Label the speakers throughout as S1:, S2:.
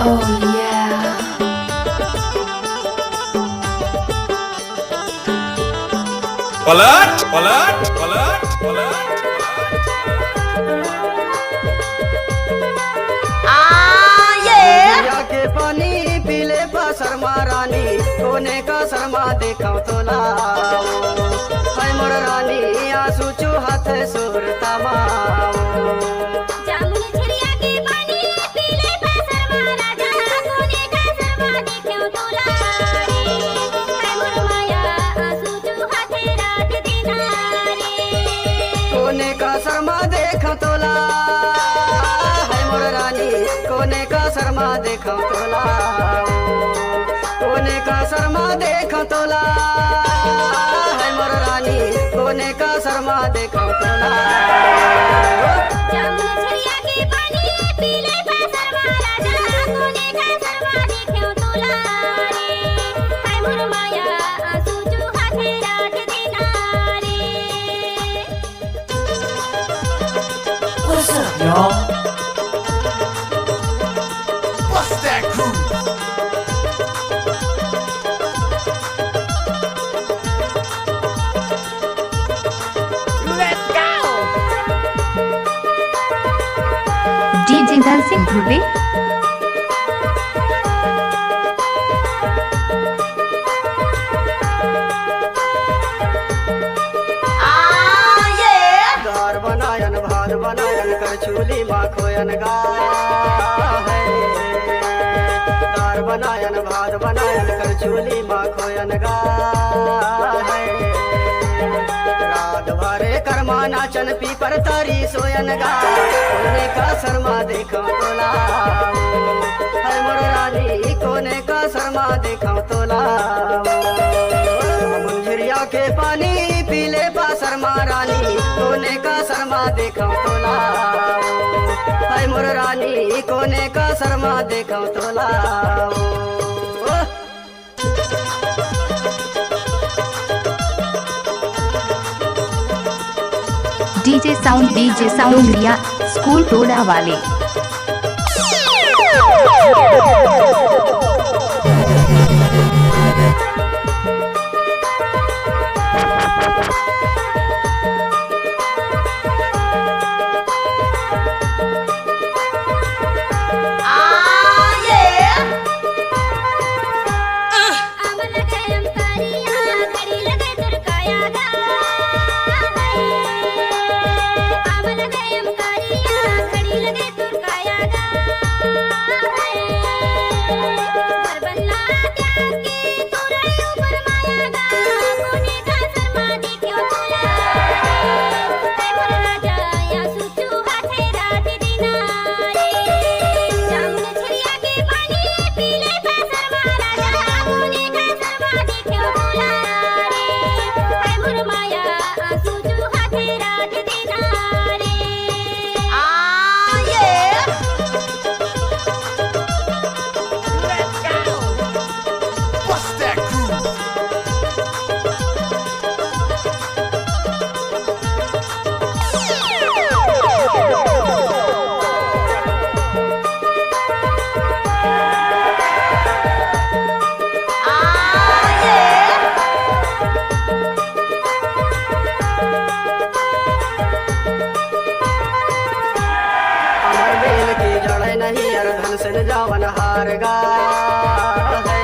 S1: Oh yeah.
S2: पलट पलट पलट पलट
S3: के पानी पीले पर शर्मा रानी कोने का शर्मा देखा तोला है मोर रानी आंसू चूहत सुर तमाओ कोने का शर्मा देखा तोला है मोर रानी कोने का शर्मा देखा तोला कोने का शर्मा देखा तोला है मोर रानी कोने का शर्मा देखा तोला
S1: What's up, y'all?
S2: Bust that crew
S3: Let's go
S4: DJ Dancing Groovy
S3: दार बनायन भार बनायन कर चूली माँ खोयन गा है दार बनायन भार बनायन कर चूली माँ खोयन गा है रात भरे कर्मा नाचन पीपर तारी सोयन गा कोने का शर्मा देखा तोला है मोर रानी कोने का शर्मा देखा तोला मंझरिया के पानी पीले पा शर्मा रानी कोने का शर्मा देखा तोला है मोर रानी कोने का शर्मा देखा तोला
S4: DJ Sound लिया स्कूल टोला वाले
S2: Bust that crew
S3: अमर बेल की जड़ नहीं अर धन से जावन हार गा है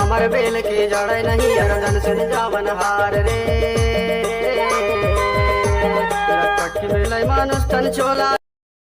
S3: अमर बेल की जड़ नहीं अर धन से जावन हार रे लटपट मिले मानुष तन चोला